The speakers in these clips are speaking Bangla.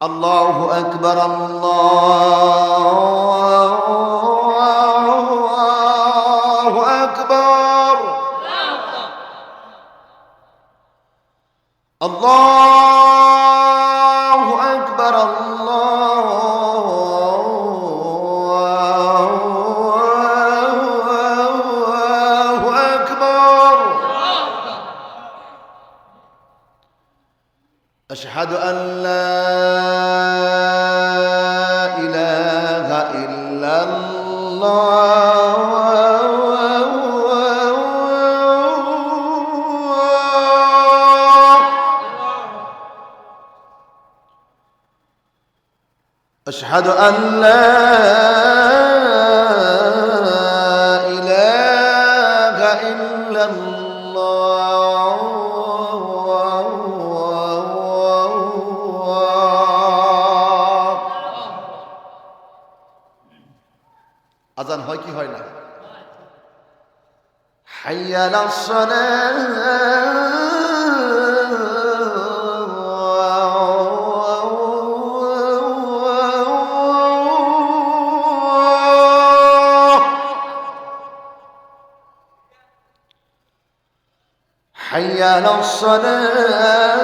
আল্লাহু আকবার, আল্লাহু আকবার, আল্লাহু আকবার, আল্লাহু আকবার। আশহাদু আন লা ইলাহা ইল্লাল্লাহ, আশহাদু আন লা ইলাহা ইল্লাল্লাহ। আজান হয় কি হয় না? হাইয়া আলাস সালাহ, হাইয়া আলাস সালাহ।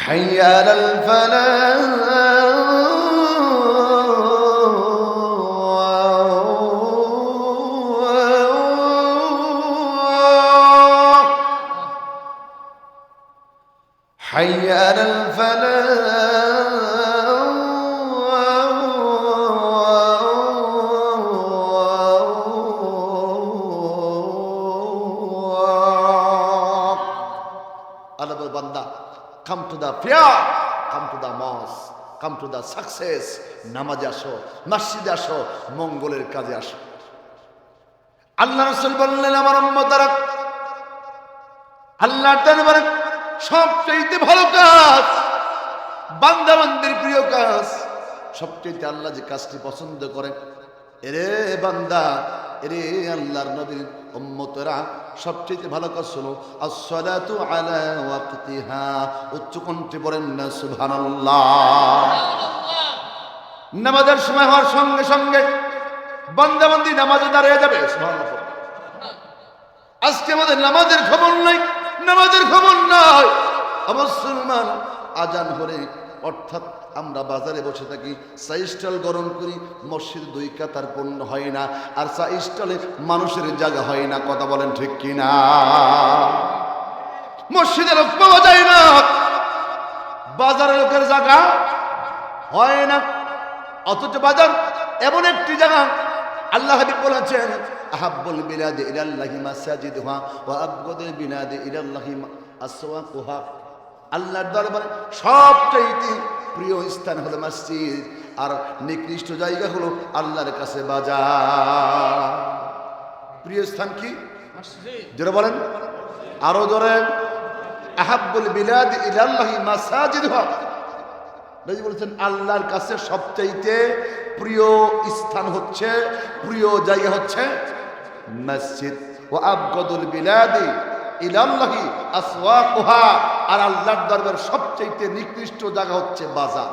حي على الفلاح، حي على الفلاح. আল্লাহ বান্দা, come to the prayer, come to the mosque, come to the success. নামাজে আসো, মসজিদে আসো, মঙ্গলের কাজে আসো। আল্লাহ রাসূল বললেন, আমার উম্মতরা, আল্লাহর দরবারে সবচেয়ে ভালো কাজ, বান্দা বান্দির প্রিয় কাজ, সবচেয়ে আল্লাহ যে কাজটি পছন্দ করে, এরে বান্দা, এরে আল্লাহর নবীর উম্মতরা, সবচেয়ে ভালো কাজ হলো আসসালাতু আলা ওয়াক্তিহা। উচ্চ কণ্ঠে বলেন না সুবহানাল্লাহ। নামাজের সময় হওয়ার সঙ্গে সঙ্গে বান্দা বান্দি নামাজে দাঁড়িয়ে যাবে। সুবহানাল্লাহ। আজকে আমাদের নামাজের খবর নাই, নামাজের খবর নাই। মুসলমান, আজান হলে অর্থাৎ আমরা বাজারে বসে থাকি, চা স্টল গরম করি, মসজিদ দুই কাতার পূর্ণ হয় না, আর চা স্টলে মানুষের জায়গা হয় না। কথা বলেন ঠিক কিনা? মসজিদে লোক পাওয়া যায় না, বাজারে লোকের জায়গা হয় না। অথচ বাজার এমন একটি জায়গা, আল্লাহ হাবিব বলেছেন, আহাব্বুল বিলাদি ইলাল্লাহি মাসাজিদুহা ওয়া আবগাদুল বিলাদি ইলাল্লাহি আসওয়াকুহা। আল্লাহর দরবারে সবচেয়ে প্রিয় স্থান হলো মসজিদ, আর নিকৃষ্ট জায়গা হলো আল্লাহর কাছে বাজার। প্রিয় স্থান কি? মসজিদ। জোরে বলেন, আরো জোরে। আহাব্বুল বিলাদি ইলাল্লাহি মাসাজিদুহা, নবী বলেছেন আল্লাহর কাছে সবচেয়ে প্রিয় স্থান হচ্ছে, প্রিয় জায়গা হচ্ছে মসজিদ। ওয়া আবগাদুল বিলাদি ইলাল্লাহি আসওয়াকুহা, আর আল্লাহর দরবারে সবচেয়ে নিকৃষ্ট জায়গা হচ্ছে বাজার।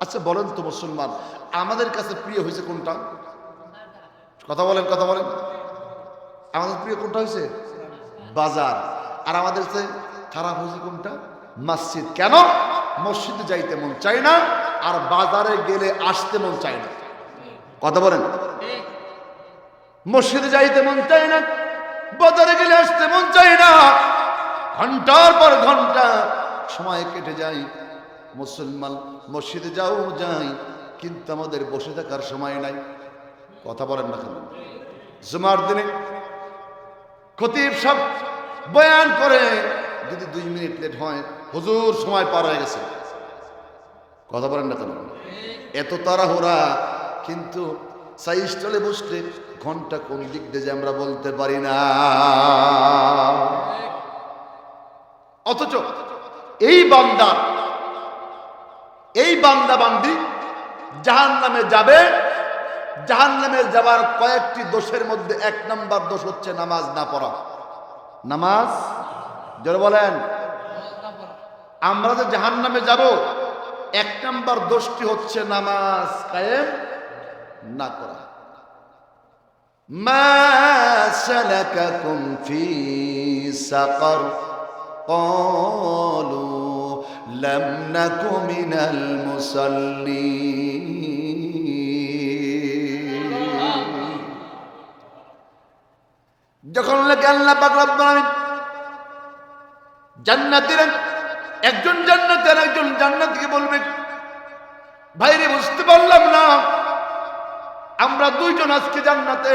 আচ্ছা বলেন তো মুসলমান, আমাদের কাছে প্রিয় হয়েছে কোনটা? কথা বলেন, কথা বলেন। আমাদের প্রিয় কোনটা হয়েছে? বাজার। আর আমাদের কাছে খারাপ হয়েছে কোনটা? মসজিদ। কেন? মসজিদে যাইতে মন চায় না, আর বাজারে গেলে আসতে মন চায় না। কথা বলেন। মসজিদে যাইতে মন চায় না, বাজারে গেলে আসতে মন চায় না। ঘন্টার পর ঘন্টা সময় কেটে যায়। মুসলমান, মসজিদে যাও যাই, কিন্তু আমাদের বসে থাকার সময় নাই। কথা বলেন না কেন? জুমার দিনে খতিব সব বয়ান করে, যদি 2 মিনিট লেট হয়, হুজুর সময় পার হয়ে গেছে। কথা বলেন না কেন? এত তাড়াহুড়া, কিন্তু চা স্টলে বসলে ঘন্টা কোন দিক দিয়ে যে আমরা বলতে পারি না। অথচ এই বান্দা এই বান্দা বান্দি জাহান্নামে যাবে। জাহান্নামে যাওয়ার কয়েকটি দোষের মধ্যে 1 নাম্বার দোষ হচ্ছে নামাজ না পড়া। নামাজ জোরে বলেন। আমরা যে জাহান্নামে যাব 1 নাম্বার দোষটি হচ্ছে নামাজ কায়েম না করা। মা সালাকাকুম ফি সাকার ক্বালু লাম নাকু মিনাল মুসাল্লিন। যখন লাগে আল্লাহ পাক রব্বুল আলামিন জান্নাতীরা একজন জান্নাতি আর একজন জান্নাতীকে বলবে, ভাইরে বুঝতে পারলাম না, আমরা 2 জন আজকে জান্নাতে,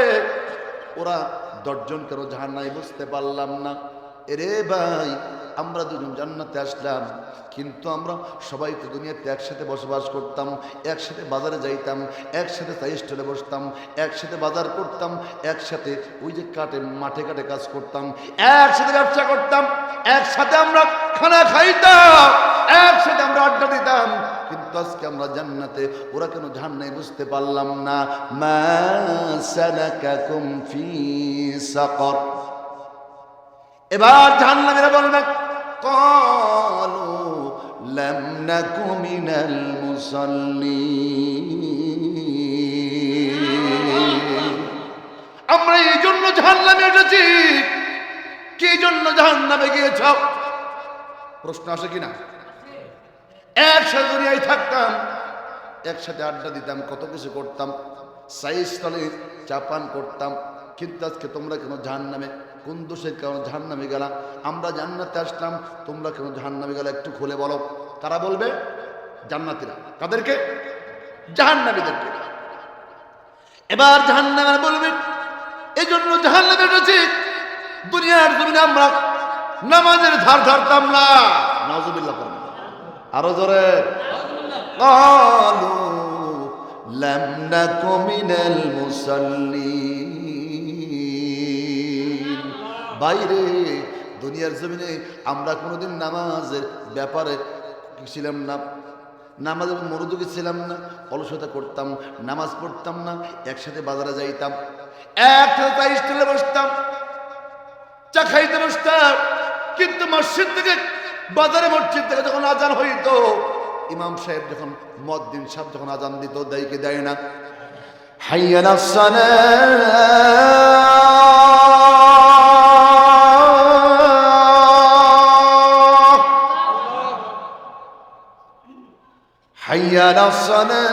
ওরা 10 জন কেন জাহান্নামে, বুঝতে পারলাম না। এরে ভাই, আমরা 2 জন জান্নাতে আসলাম, কিন্তু আমরা সবাই তো দুনিয়াতে একসাথে বসবাস করতাম, একসাথে বাজারে যাইতাম, একসাথে চাই স্টলে বসতাম, একসাথে বাজার করতাম, একসাথে ওই যে মাঠে ঘাটে কাজ করতাম, একসাথে ব্যবসা করতাম, একসাথে আমরা খানা খাইতাম, একসাথে আমরা আড্ডা দিতাম। কিন্তু আজকে আমরা জান্নাতে, ওরা কেন জাহান্নামে, বুঝতে পারলাম না। মা সালাকাকুম ফি সাকার। এবার জাহান্নামীরা বলবে, ক্বালু লাম নাকু মিনাল মুসাল্লিন। আমরা এই জন্য জাহান্নামে এসেছি। কি জন্য জাহান্নামে গিয়েছ? প্রশ্ন আসে কিনা? একসাথে দুনিয়ায় থাকতাম, একসাথে আড্ডা দিতাম, কত কিছু করতাম, সাইস্থলে চাপান করতাম, কিন্তু আজকে তোমরা কেন জাহান্নামে? কোন দোষের কারণে জাহান্নামে গেলা? আমরা জান্নাতে আসলাম, তোমরা কেন জাহান্নামে গেলা? একটু খুলে বলো। কারা বলবে? জান্নাতীরা। কাদেরকে? জাহান্নামীদেরকে। এবার জাহান্নামীরা বলবে, এই জন্য জাহান্নামে এসেছি। দুনিয়ার জমিনে আমরা নামাজের ধার ধারতাম না। নাউজুবিল্লাহ পড়বেন আরো জোরে। ক্বালু লাম নাকু মিনাল মুসাল্লিন। বাইরে দুনিয়ার জমিনে আমরা কোনোদিন নামাজের ব্যাপারে ছিলাম না, নামাজের মনোযোগী ছিলাম না, অলসতা করতাম, নামাজ পড়তাম না, একসাথে বাজারে যাইতাম, একসাথে চাই স্টলে বসতাম, চা খাইতে বসতাম। কিন্তু মসজিদ থেকে, বাজারে মসজিদ থেকে যখন আজান হইতো, ইমাম সাহেব যখন, মুয়াজ্জিন সাহেব যখন আজান দিত, দেয় কি দেয় না? হাইয়া আলাস সালাহ, হাইয়া আলাস সালাহ।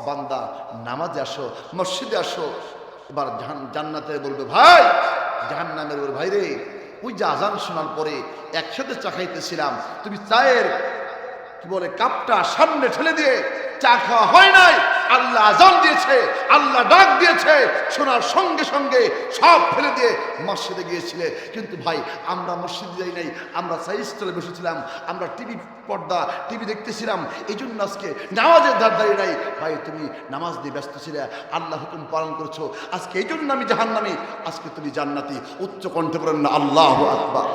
বান্দা নামাজে আসো, মসজিদে আসো। এবার জান্নাতে বলবে, ভাই জাহান্নামের বলবে, ভাই রে, ওই যে আজান শোনার পরে একসাথে চা খাইতেছিলাম, তুমি চায়ের কি বলে কাপটা সামনে ঠেলে দিয়ে চা খাওয়া হয় নাই। আল্লাহ আজান দিয়েছে, আল্লাহ ডাক দিয়েছে, শোনার সঙ্গে সঙ্গে সব ফেলে দিয়ে মসজিদে গিয়েছিলে। কিন্তু ভাই, আমরা মসজিদে যাই নাই, আমরা চাই স্টলে বসেছিলাম, আমরা টিভি দেখতেছিলাম, এই জন্য আজকে নামাজের ধার দাঁড়িয়ে নাই। ভাই, তুমি নামাজ দিয়ে ব্যস্ত ছিলে, আল্লাহ হুকুম পালন করছো, আজকে এই জন্য আমি জাহান্নামী, আজকে তুমি জান্নাতি। উচ্চ কণ্ঠে বলেন না আল্লাহু আকবার।